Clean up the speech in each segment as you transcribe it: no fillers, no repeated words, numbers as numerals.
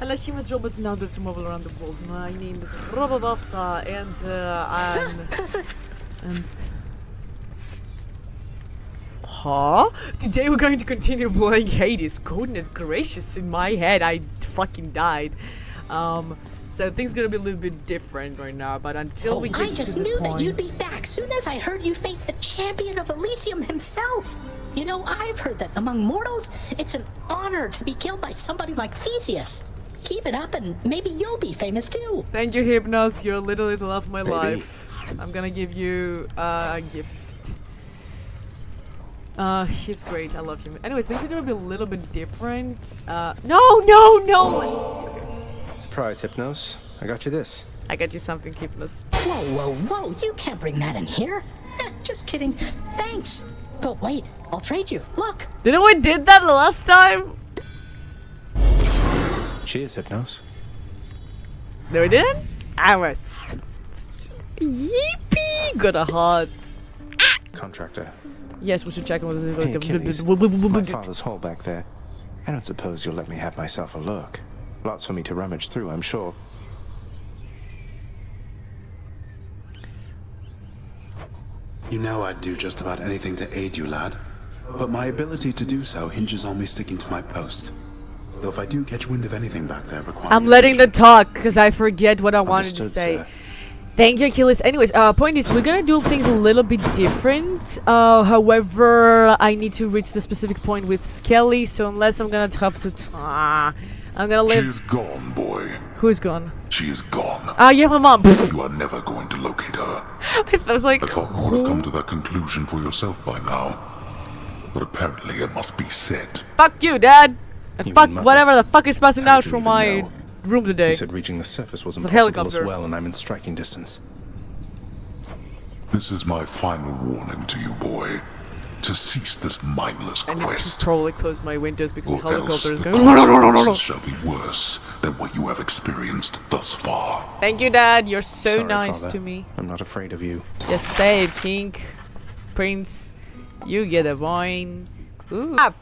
I like humans, robots, and others who move around the world. My name is Robodasa, and Huh? Today we're going to continue playing Hades. Goodness gracious, in my head I fucking died. So things gonna be a little bit different right now, but until we get to the point... I just knew that you'd be back soon as I heard you face the champion of Elysium himself. You know, I've heard that among mortals, it's an honor to be killed by somebody like Theseus. Keep it up and maybe you'll be famous too. Thank you, Hypnos. You're a little love of my life. I'm gonna give you a gift. He's great. I love him. Anyways, things are gonna be a little bit different. No! Surprise, Hypnos. I got you this. I got you something, Hypnos. Whoa. You can't bring that in here. Just kidding. Thanks. But wait, I'll trade you. Look. Didn't we did that last time? Cheers, Hypnos. No, we didn't? Anyways. Yippee! Got a heart. Contractor. Yes, we should check on Hey, Achilles. My father's hole back there. I don't suppose you'll let me have myself a look. Lots for me to rummage through, I'm sure. You know I'd do just about anything to aid you, lad. But my ability to do so hinges on me sticking to my post. Though if I do catch wind of anything back there requiring... I'm letting them talk, because I forget what I wanted to say. Sir. Thank you, Achilles. Anyways, point is, we're gonna do things a little bit different. However, I need to reach the specific point with Skelly, so unless I'm gonna have to... I'm gonna live... She's gone, boy. Who's gone? She is gone. Yeah, my mom. You are never going to locate her. I was like... I thought you would have come to that conclusion for yourself by now. But apparently it must be said. Fuck you, Dad! And You fuck mean whatever the fuck is passing How out did you from even my know? room today. You said reaching the surface was It's a impossible as helicopter. well, and I'm in striking distance. This is my final warning to you, boy. To cease this mindless I need to quest. probably close my windows because the Or else helicopter is the going... consequences shall be worse than what you have experienced thus far. Thank you, Dad. You're so Sorry, nice Father. to me. I'm not afraid of you. Just say it, King. Prince. You get a wine. Ooh. Ah.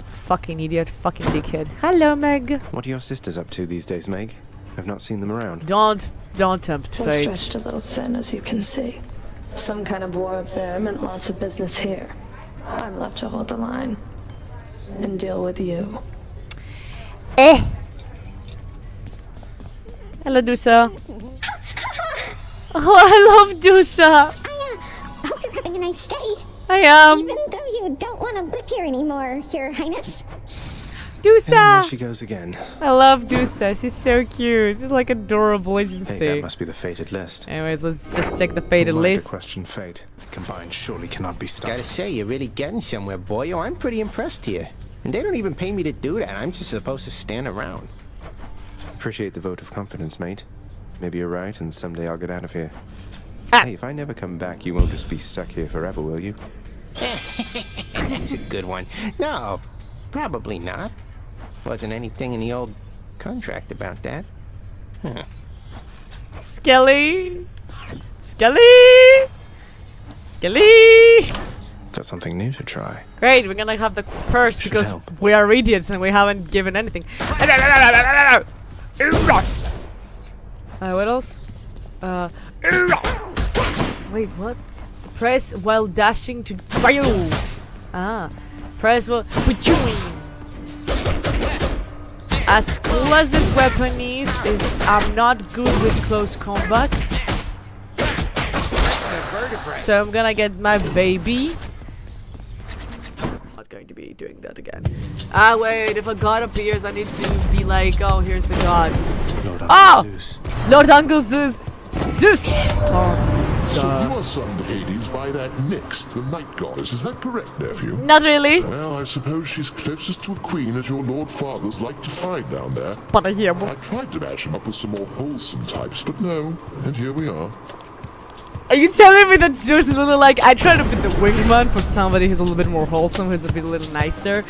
Fucking idiot. Fucking dickhead. Hello, Meg. What are your sisters up to these days, Meg? I've not seen them around. Don't tempt We're fate. stretched a little thin, as you can see. Some kind of war up there meant lots of business here. I'm left to hold the line and deal with you. Hello, Dusa. Oh, I love Dusa. I hope you're having a nice day. I am. Even though you don't want to live here anymore, Your Highness. And there Dusa. she goes again. I love Dusa. She's so cute. She's like adorable, as you can Hey, see. that must be the fated list. Anyways, let's just check the fated Who might list. question fate. Combined surely cannot be Gotta stopped. say, you're really getting somewhere, boy. I'm pretty impressed here. And they don't even pay me to do that. I'm just supposed to stand around. Appreciate the vote of confidence, mate. Maybe you're right, and someday I'll get out of here. Ah. Hey, if I never come back, you won't just be stuck here forever, will you? That's a good one. No, probably not. Wasn't anything in the old contract about that. Huh. Skelly. Skelly. Skelly. Got something new to try. Great, we're gonna have the purse Should because help. we are idiots and we haven't given anything. What else? Wait, what? Press while dashing to... Press while... As cool as this weapon is I'm not good with close combat. So I'm gonna get my baby. Not going to be doing that again. Wait, if a god appears, I need to be like, oh, here's the god. Lord Oh! Uncle Zeus. Lord Uncle Zeus! Zeus! So you are summoned Hades by that Nyx, the night goddess. Is that correct, nephew? Not really, Well, I suppose she's closest to a queen as your lord fathers like to find down there. but I hear I tried to match him up with some more wholesome types, but no. And here we are. Are you telling me that Zeus is a little like, I try to be the wingman for somebody who's a little bit more wholesome, who's a little nicer?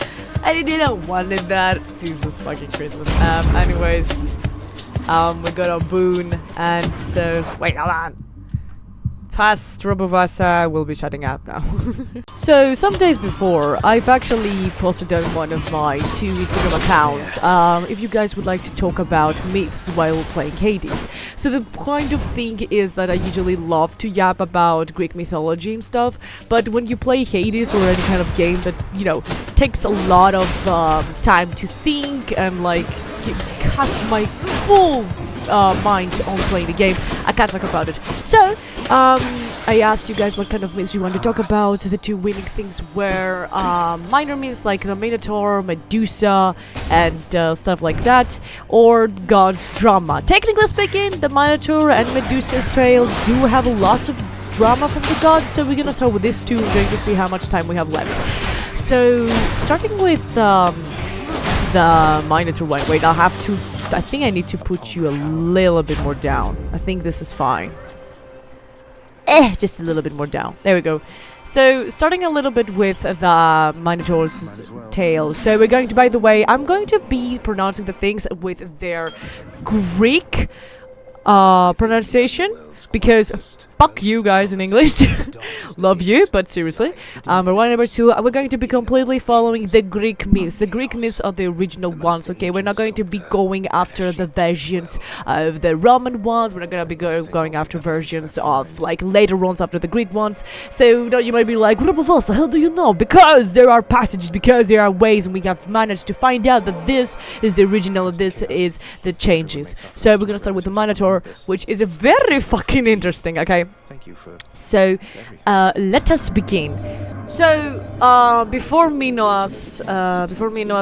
I didn't wanted that. Jesus fucking Christmas. Anyways. We got a boon, and so... Wait, hold on. past Robovasa will be shutting up now. So some days before, I've actually posted on one of my 2 Instagram accounts if you guys would like to talk about myths while playing Hades. So the kind of thing is that I usually love to yap about Greek mythology and stuff, but when you play Hades or any kind of game that, you know, takes a lot of time to think and like cast my full mind on playing the game, I can't talk about it. So I asked you guys what kind of myths you want to talk about. The 2 winning things were minor myths like the Minotaur, Medusa, and stuff like that, or God's drama. Technically speaking, the Minotaur and Medusa's tale do have lots of drama from the gods, so we're gonna start with this 2. We're going to see how much time we have left. So starting with the Minotaur one. Wait, I think I need to put you a little bit more down. I think this is fine. Just a little bit more down. There we go. So, starting a little bit with the Minotaur's tale. So, we're going to, by the way, I'm going to be pronouncing the things with their Greek pronunciation, because fuck you guys in English. Love you, but seriously. Number 1, number 2, we're going to be completely following the Greek myths. The Greek myths are the original ones, okay? We're not going to be going after the versions of the Roman ones. We're not going to be going after versions of, like, later ones after the Greek ones. So, you know, you might be like, Robovasa, how do you know? Because there are passages, because there are ways, and we have managed to find out that this is the original, and this is the changes. So, we're going to start with the Minotaur, which is a very fucking interesting, okay? Thank you for So, let us begin. So, before Minos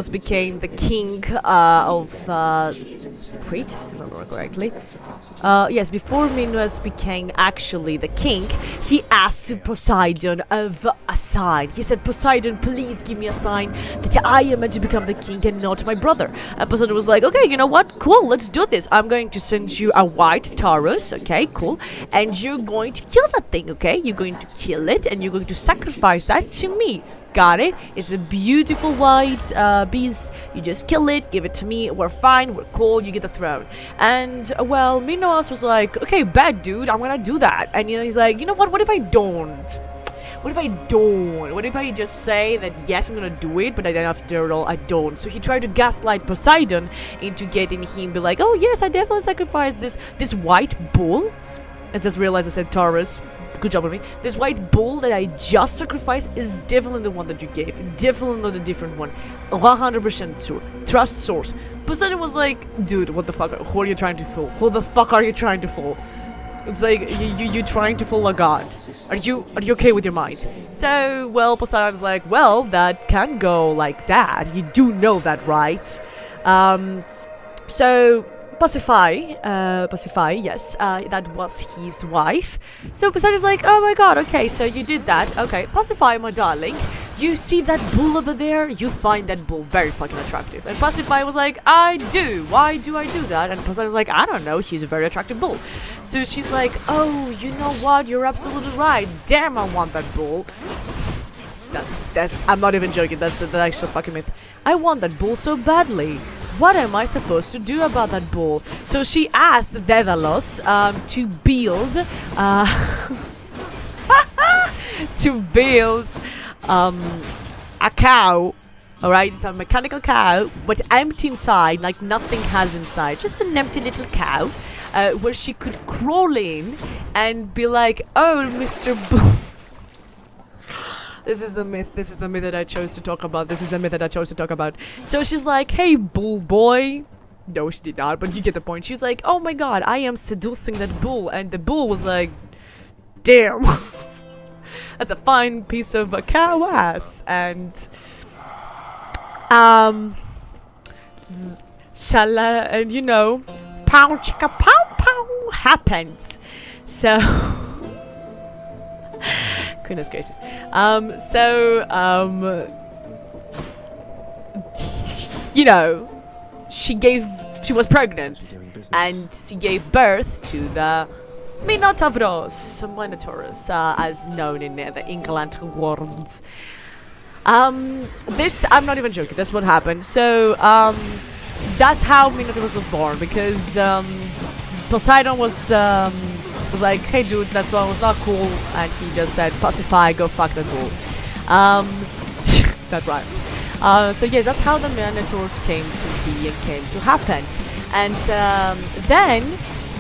became the king of Crete, if I remember correctly. Yes, before Minos became actually the king, he asked Poseidon of a sign. He said, Poseidon, please give me a sign that I am meant to become the king and not my brother. And Poseidon was like, okay, you know what? Cool, let's do this. I'm going to send you a white Taurus, okay, cool. And you're going to kill that thing, okay? You're going to kill it and you're going to sacrifice that to me. Got it? It's a beautiful white beast. You just kill it, give it to me. We're fine, we're cool, you get the throne. And, well, Minos was like, okay, bad dude, I'm gonna do that. And you know, he's like, you know what if I don't? What if I don't? What if I just say that, yes, I'm gonna do it, but then after all, I don't? So he tried to gaslight Poseidon into getting him be like, oh, yes, I definitely sacrificed this white bull. I just realized I said Taurus. Good job on me. This white bull that I just sacrificed is definitely the one that you gave. Definitely not a different one. 100% true. Trust source. Poseidon was like, dude, what the fuck? Who are you trying to fool? Who the fuck are you trying to fool? It's like, you trying to fool a god. Are you okay with your mind? So, well, Poseidon's like, well, that can go like that. You do know that, right? So... Pasiphae, yes, that was his wife. So Poseidon's like, oh my god, okay, so you did that. Okay, Pasiphae, my darling, you see that bull over there? You find that bull very fucking attractive. And Pasiphae was like, I do. Why do I do that? And Poseidon's like, I don't know, he's a very attractive bull. So she's like, oh, you know what? You're absolutely right. Damn, I want that bull. That's, I'm not even joking, that's the actual fucking myth. I want that bull so badly. What am I supposed to do about that bull? So she asked Daedalus to build a cow. Alright, it's a mechanical cow, but empty inside, like nothing has inside. Just an empty little cow where she could crawl in and be like, oh, Mr. Bull. This is the myth that I chose to talk about. So she's like, hey, bull boy. No, she did not, but you get the point. She's like, oh my god, I am seducing that bull. And the bull was like, damn. That's a fine piece of a cow ass. And, and you know, pow chicka pow pow happened. So... Goodness gracious. You know, she was pregnant and she gave birth to the Minotauros, as known in the England world. This, I'm not even joking, that's what happened. So, that's how Minotauros was born, because, Poseidon was, was like, hey dude, that one was not cool, and he just said, pacify, go fuck the ghoul. That rhymed. So yes, that's how the Minotaurs came to be and came to happen. And then,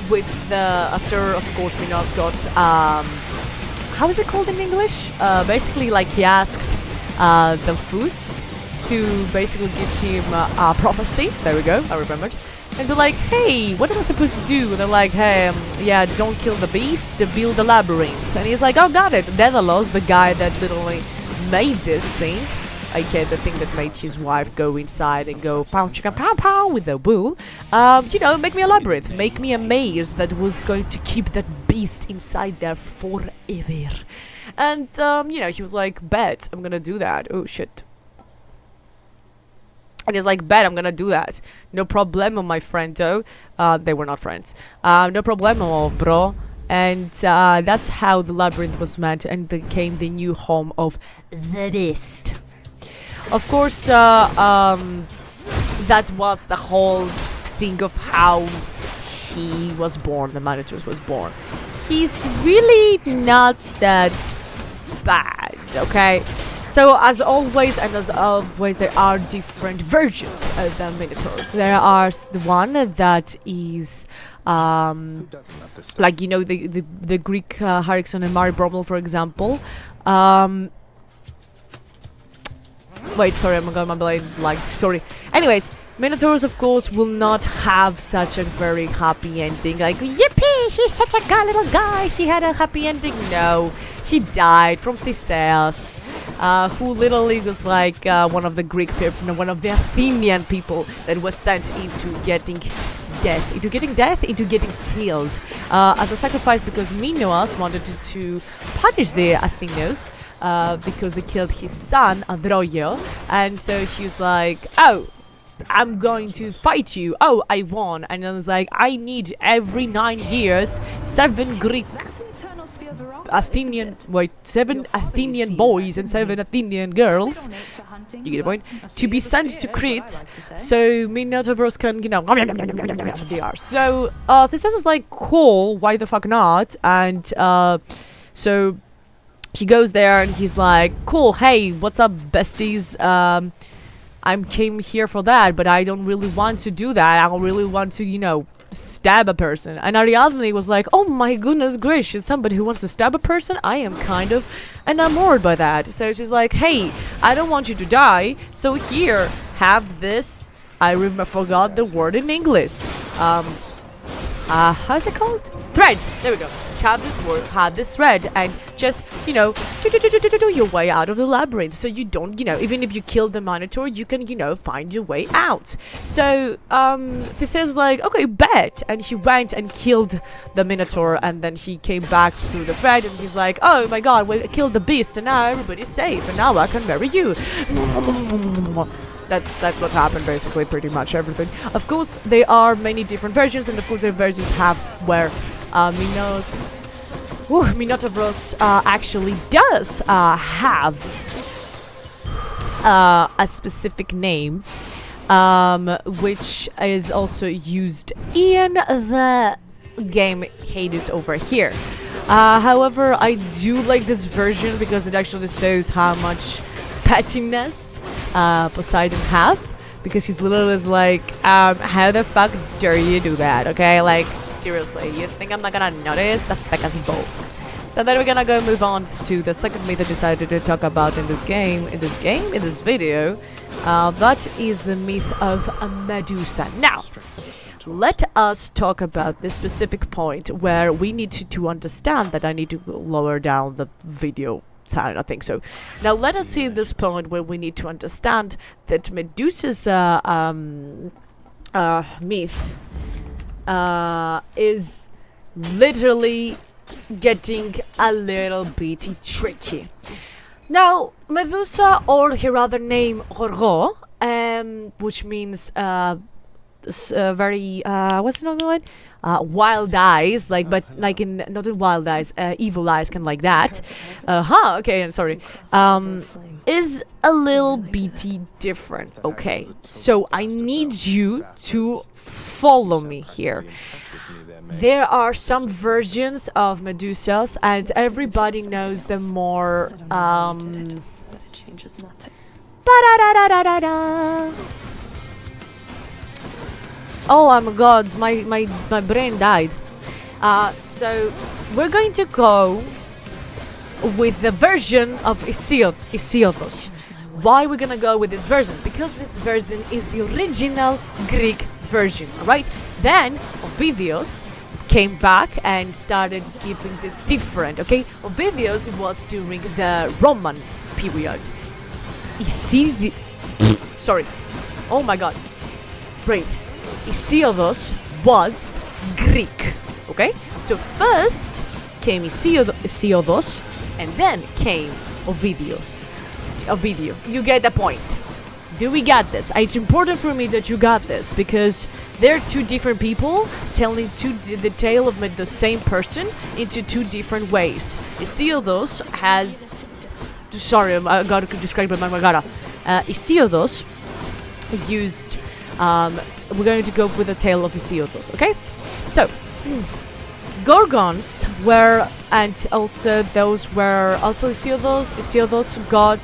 with after of course Minos got, how is it called in English? Basically, like, he asked the Fus to basically give him a prophecy. There we go, I remembered. And be like, hey, what am I supposed to do? And they're like, hey, yeah, don't kill the beast, build a labyrinth. And he's like, oh, got it. Daedalus, the guy that literally made this thing, aka the thing that made his wife go inside and go pow chicka pow pow with the bull, you know, make me a labyrinth, make me a maze that was going to keep that beast inside there forever. And, you know, he was like, bet, I'm gonna do that. Oh, shit. And he's like, bet, I'm gonna do that. No problemo, my friendo. They were not friends. No problemo, bro. And that's how the labyrinth was meant and became the new home of the beast. Of course, that was the whole thing of how he was born, the Minotaur was born. He's really not that bad, okay? So, as always, there are different versions of the Minotaurs. There are the one that is, like, you know, the Greek Harrison and Mary Bromwell, for example. Wait, sorry, I'm gonna be like, sorry. Anyways, Minotaurs, of course, will not have such a very happy ending. Like, yippee, he's such a good little guy, he had a happy ending. No, he died from Theseus, who literally was like one of the Greek people, one of the Athenian people that was sent into getting killed as a sacrifice, because Minos wanted to punish the Athenians because they killed his son Androio, and so he was like, oh, I'm going to fight you. Oh, I won. And then it's like, I need every 9 years 7 Greek Athenian, wait, 7 Athenian boys and 7 Athenian girls, you get the point, to be sent to Crete, so Minotaurs can, you know, they are. So, Theseus was like, cool, why the fuck not? And, so, he goes there and he's like, cool, hey, what's up, besties? I came here for that, but I don't really want to do that. I don't really want to, you know, stab a person. And Ariadne was like, oh my goodness gracious, somebody who wants to stab a person? I am kind of enamored by that. So she's like, hey, I don't want you to die, so here, have this, I forgot the word in English. How's it called? Thread! There we go. Have this word, have this thread, and just, you know, do your way out of the labyrinth. So you don't, you know, even if you kill the Minotaur, you can, you know, find your way out. So, Theseus was like, okay, bet. And he went and killed the Minotaur, and then he came back through the thread, and he's like, oh my god, we killed the beast, and now everybody's safe, and now I can marry you. That's what happened, basically, pretty much everything. Of course, there are many different versions, and of course, their versions have where Minotaurus actually does have a specific name, which is also used in the game Hades over here. However, I do like this version because it actually shows how much pettiness Poseidon have, because he's literally like, how the fuck dare you do that, okay? Like, seriously, you think I'm not gonna notice? The fuck is bull. So then we're gonna go move on to the second myth I decided to talk about in this video. That is the myth of Medusa. Now, let us talk about this specific point where we need to understand that I need to lower down the video sound, I think so. Now let us see this point where we need to understand that Medusa's myth is literally getting a little bit tricky. Now, Medusa, or her other name, Gorgo, which means very what's another one? Wild eyes, like, but like in not in wild eyes, evil eyes, kind of like that. Okay, I'm sorry. Is a little bit different. Okay, so I need you to follow me here. there are some versions of Medusas, and everybody knows them more. But it changes nothing. Ba-da-da-da-da-da-da. Oh my god, my brain died. So we're going to go with the version of Isiodos. Why we're gonna go with this version? Because this version is the original Greek version, alright? Then Ovidius came back and started giving this different, okay? Ovidius was during the Roman period. Sorry. Oh my god. Great. Isiodos was Greek, okay? So first came Isiodos, and then came Ovidius. Ovidio. You get the point. Do we get this? It's important for me that you got this, because they're two different people telling the tale of the same person into two different ways. Isiodos has... Sorry, I got to describe it, my god. Isiodos used... we're going to go with the tale of Isiodos, okay? So... Gorgons were, and also those were also Isiodos. Isiodos got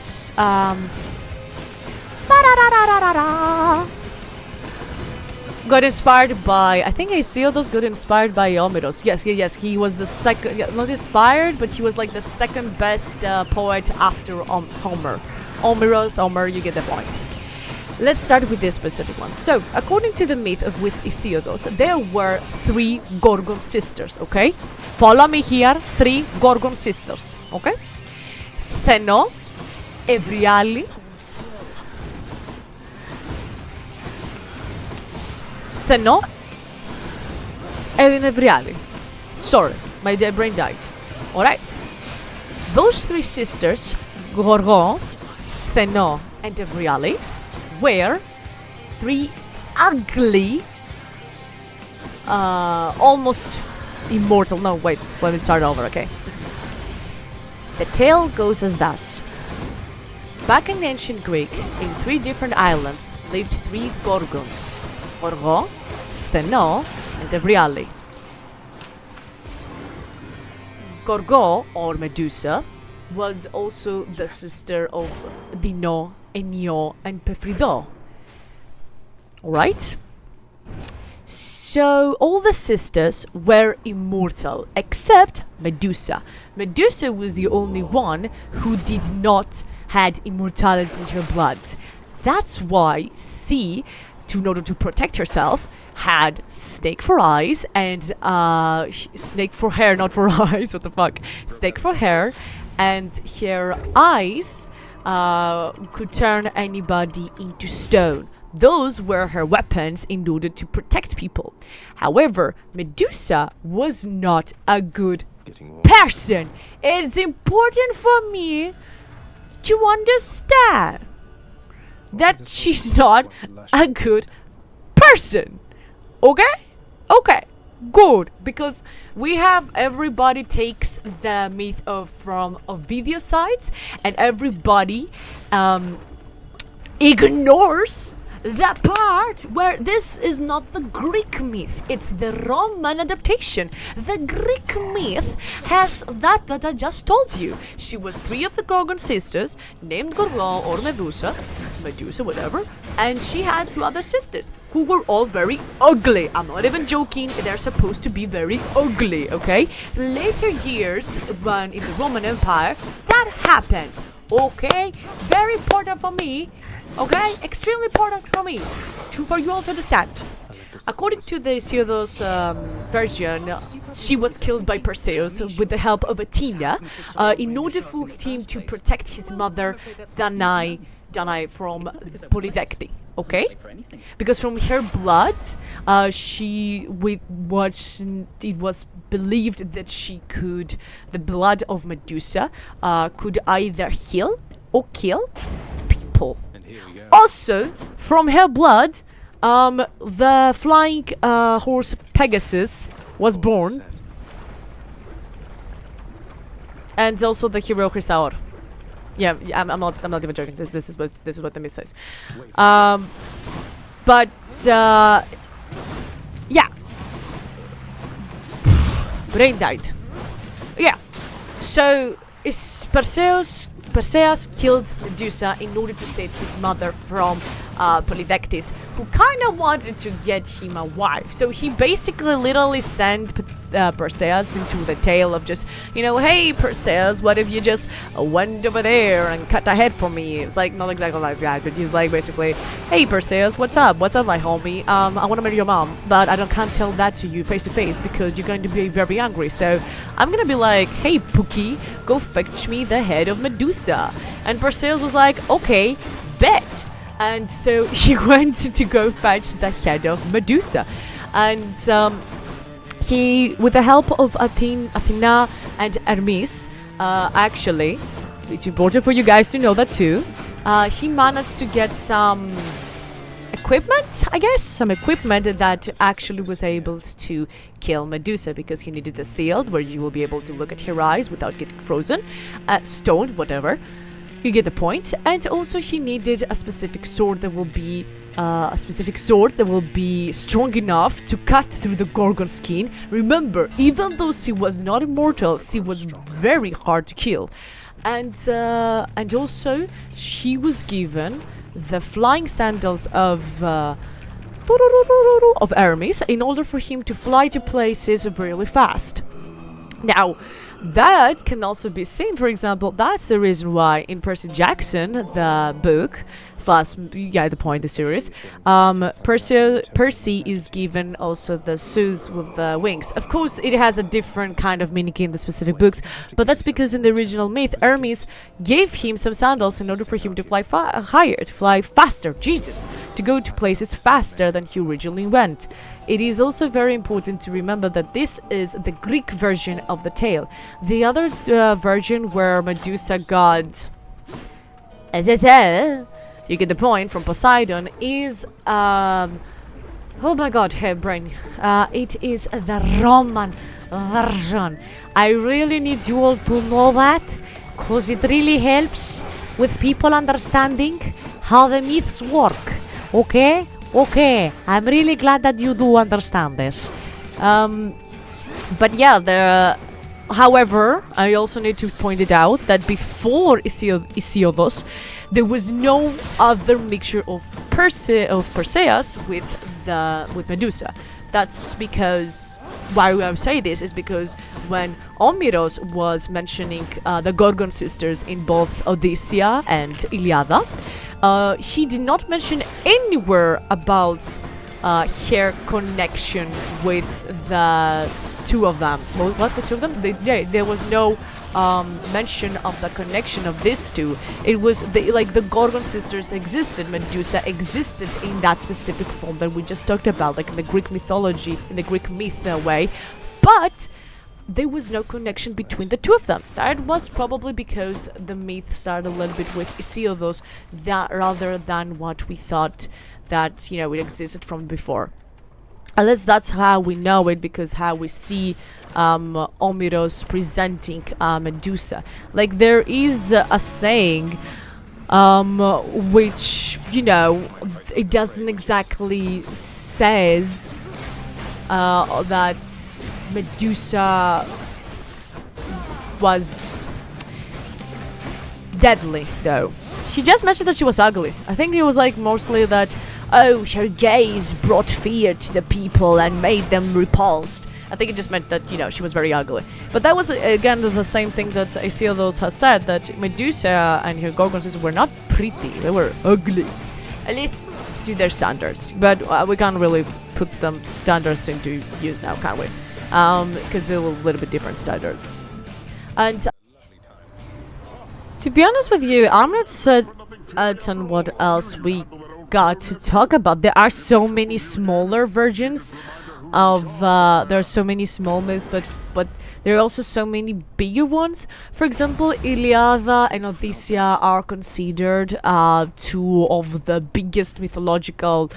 got inspired by, I think Isiodos got inspired by Homeros. Yes, he was the second, not inspired, but he was like the second best poet after Homer. Homer, you get the point. Let's start with this specific one. So, according to the myth of with Isiodos, there were 3 Gorgon sisters, okay? Follow me here, 3 Gorgon sisters, okay? Stheno, Evriali, and Evriali. Sorry, my brain died. Alright. Those 3 sisters, Gorgon, Stheno, and Evriali, were 3 ugly, almost immortal. No, wait, let me start over, okay? The tale goes as thus. Back in ancient Greek, in 3 different islands, lived 3 Gorgons. Gorgon, Stheno, and Evriali. Gorgo, or Medusa, was also the sister of Dino, Enio, and Pefrido. Alright? So, all the sisters were immortal, except Medusa. Medusa was the only one who did not had immortality in her blood. That's why she, in order to protect herself, had snake for eyes and snake for hair, not for eyes, what the fuck? Snake for hair, and her eyes could turn anybody into stone. Those were her weapons in order to protect people. However, Medusa was not a good person. It's important for me to understand that she's not a good person. Okay? Okay. Good. Because we have everybody takes the myth from Ovidius sides, and everybody ignores that part where this is not the Greek myth, it's the Roman adaptation. The Greek myth has that I just told you. She was 3 of the Gorgon sisters, named Gorgon or Medusa, whatever, and she had 2 other sisters who were all very ugly. I'm not even joking, they're supposed to be very ugly, okay? Later years, when in the Roman Empire, that happened, okay? Very important for me. Okay, extremely important for me, for you all to understand. According to the Isiodos version, she was killed by Perseus with the help of Athena in order for him to protect his mother Danae from Polydecte. Okay, because from her blood, it was believed that the blood of Medusa could either heal or kill people. Also, from her blood, the flying horse Pegasus was born, and also the hero Chrysaor. Yeah, I'm not even joking. This is what the myth says. Yeah, brain died. Yeah. So Perseus killed Medusa in order to save his mother from Polydectes, who kind of wanted to get him a wife. So he basically literally sent Perseus into the tale of just, hey Perseus, what if you just went over there and cut a head for me? It's like not exactly like that, but he's like basically, hey Perseus, what's up my homie? I want to marry your mom, but can't tell that to you face to face because you're going to be very angry. So I'm gonna be like, hey Pookie, go fetch me the head of Medusa. And Perseus was like, okay, bet. And so he went to go fetch the head of Medusa, and he, with the help of Athena and Hermes, actually, it's important for you guys to know that too, he managed to get some equipment, I guess, some equipment that actually was able to kill Medusa, because he needed the shield where you will be able to look at her eyes without getting frozen, stoned, whatever. You get the point. And also he needed a specific sword that will be strong enough to cut through the Gorgon skin. Remember, even though she was not immortal, she was very hard to kill. And also she was given the flying sandals of Hermes in order for him to fly to places really fast. Now, that can also be seen, for example, that's the reason why in Percy Jackson, the book, the series, Percy is given also the shoes with the wings. Of course, it has a different kind of meaning in the specific books, but that's because in the original myth, Hermes gave him some sandals in order for him to fly higher, to fly faster, to go to places faster than he originally went. It is also very important to remember that this is the Greek version of the tale. The other version where Medusa got, you get the point, from Poseidon is, oh my god, her brain. It is the Roman version. I really need you all to know that, because it really helps with people understanding how the myths work, okay? Okay, I'm really glad that you do understand this. But yeah, however, I also need to point it out that before Hesiodos, there was no other mixture of Perseus with Medusa. That's because, why I say this is because when Omiros was mentioning the Gorgon sisters in both Odyssea and Iliada, he did not mention anywhere about her connection with the two of them. What, the two of them? There was no mention of the connection of these two. It was the Gorgon sisters existed, Medusa existed in that specific form that we just talked about, like in the Greek mythology, in the Greek myth way, but there was no connection between the two of them. That was probably because the myth started a little bit with Hesiodos, rather than what we thought that, it existed from before. At least that's how we know it, because how we see Omiros presenting Medusa. Like, there is a saying which, it doesn't exactly says that Medusa was deadly, though. She just mentioned that she was ugly. I think it was mostly that, her gaze brought fear to the people and made them repulsed. I think it just meant that, she was very ugly. But that was, again, the same thing that Hesiodos has said, that Medusa and her Gorgon sisters were not pretty, they were ugly. At least to their standards. But we can't really put them standards into use now, can we? Because they're a little bit different standards. And to be honest with you, I'm not certain what else we got to talk about. There are so many smaller versions of there are so many small myths, but there are also so many bigger ones. For example, Iliada and Odyssea are considered two of the biggest mythological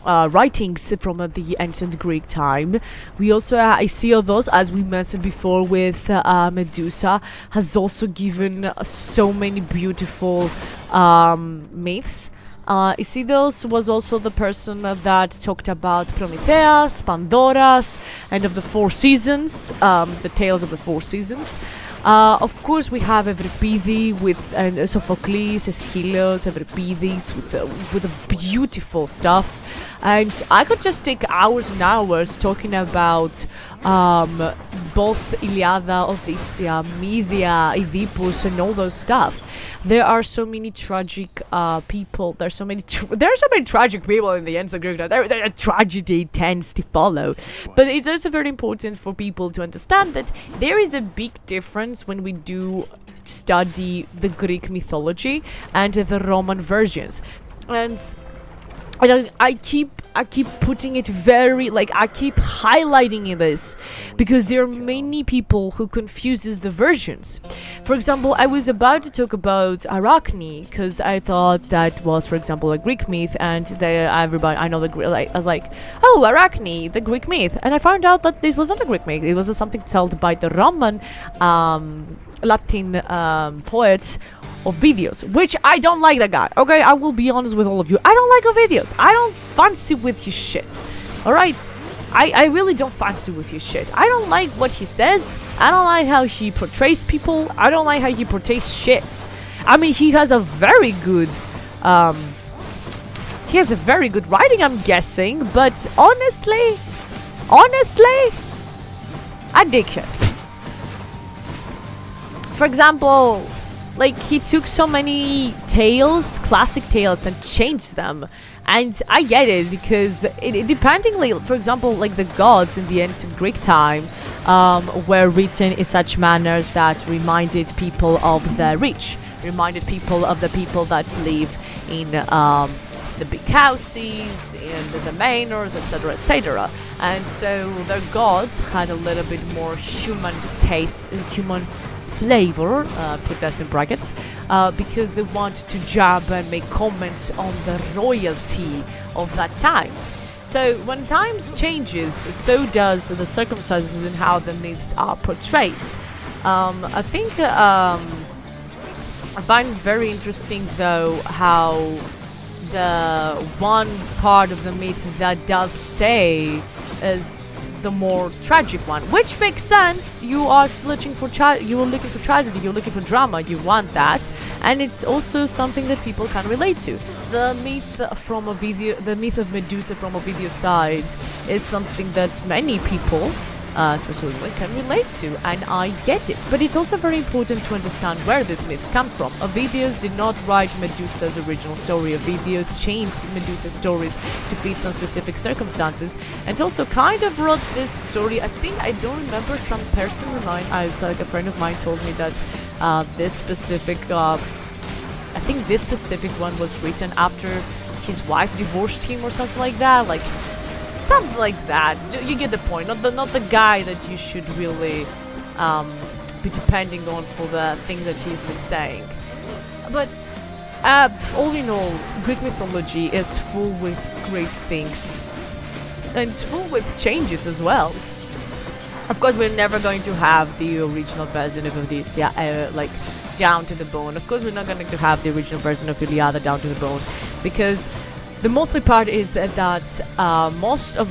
writings from the ancient Greek time. We also Hesiodos, as we mentioned before with Medusa, has also given so many beautiful myths. Isidos was also the person that talked about Prometheus, Pandoras, and of the Four Seasons, the tales of the Four Seasons. Of course, we have Evripidi with Sophocles, Aeschylus, Euripides with the beautiful stuff. And I could just take hours and hours talking about both Iliada, Odyssea, Medea, Oedipus, and all those stuff. There are so many tragic people. There are so many tragic people in the ancient Greek. There tragedy tends to follow, but it's also very important for people to understand that there is a big difference when we do study the Greek mythology and the Roman versions, and I keep putting it very, I keep highlighting this because there are many people who confuses the versions. For example, I was about to talk about Arachne because I thought that was, for example, a Greek myth, and everybody I know I was like, oh, Arachne, the Greek myth, and I found out that this was not a Greek myth. It was something told by the Roman Latin poets Ovidius, which I don't like that guy. Okay, I will be honest with all of you. I don't like Ovidius. I don't fancy with his shit. Alright? I really don't fancy with his shit. I don't like what he says. I don't like how he portrays people. I don't like how he portrays shit. I mean, he has a very good writing, I'm guessing, but honestly, I dig it. For example, he took so many tales, classic tales, and changed them. And I get it, because dependingly, for example, the gods in the ancient Greek time were written in such manners that reminded people of the rich, reminded people of the people that live in the big houses, in the manors, etc., etc. And so their gods had a little bit more human taste, human flavor, put that in brackets, because they want to jab and make comments on the royalty of that time. So when times changes, so does the circumstances and how the myths are portrayed. I think I find very interesting though how the one part of the myth that does stay is the more tragic one, which makes sense. You are looking for tragedy, you're looking for drama, you want that, and it's also something that people can relate to. The myth of Medusa from Ovidio's side is something that many people, especially women, can relate to, and I get it. But it's also very important to understand where these myths come from. Ovidius did not write Medusa's original story. Ovidius changed Medusa's stories to fit some specific circumstances, and also kind of wrote this story. I don't remember, some person of mine, a friend of mine told me that this specific one was written after his wife divorced him or something like that. Something like that. You get the point. Not the guy that you should really be depending on for the thing that he's been saying. But all in all, Greek mythology is full with great things, and it's full with changes as well. Of course, we're never going to have the original version of Odyssey down to the bone. Of course, we're not going to have the original version of Iliada down to the bone, because the mostly part is that most of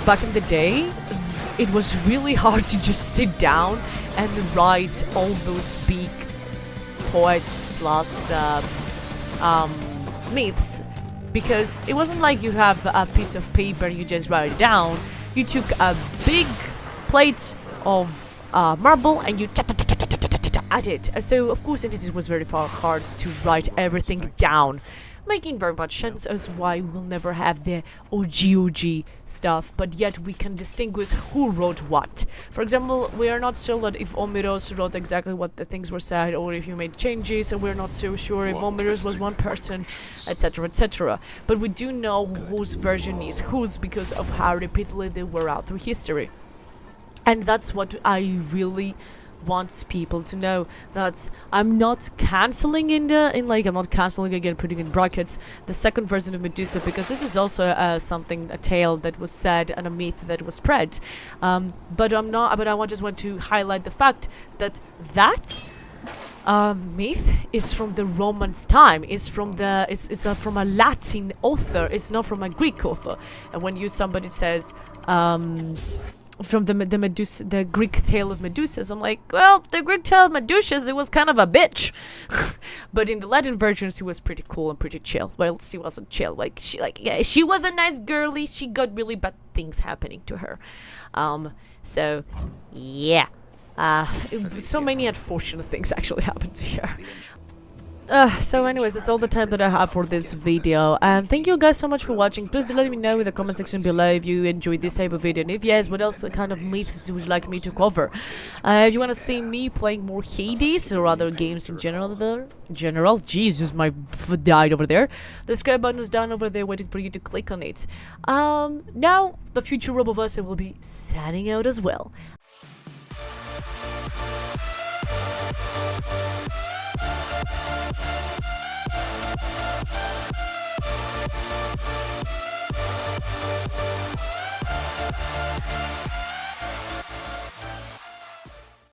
back in the day, it was really hard to just sit down and write all those big poets myths, because it wasn't like you have a piece of paper and you just write it down. You took a big plate of marble and you at it. So of course it was very hard to write everything down, making very much sense as why we'll never have the OG stuff, but yet we can distinguish who wrote what. For example, we are not sure that if Omeros wrote exactly what the things were said, or if he made changes, and we're not so sure if Omeros was one person, etc., etc. But we do know whose version is whose because of how repeatedly they were out through history. And that's what I really want people to know, that I'm not cancelling I'm not cancelling, again putting in brackets, the second version of Medusa, because this is also a tale that was said and a myth that was spread, but I just want to highlight the fact that myth is from the Romans time. It's from from a Latin author. It's not from a Greek author. And when somebody says from the Medusa, the Greek tale of Medusas, I'm like, well, the Greek tale of Medusas, it was kind of a bitch. But in the Latin version, she was pretty cool and pretty chill. Well, she wasn't chill. Like she was a nice girly. She got really bad things happening to her. So yeah. So many unfortunate things actually happened to her. So anyways, that's all the time that I have for this video, and thank you guys so much for watching. Please do let me know in the comment section below if you enjoyed this type of video, and if yes, what else kind of myths would you like me to cover. If you want to see me playing more Hades or other games in general, Jesus, my foot died over there. The subscribe button is down over there waiting for you to click on it. Now the future Roboverse will be signing out as well.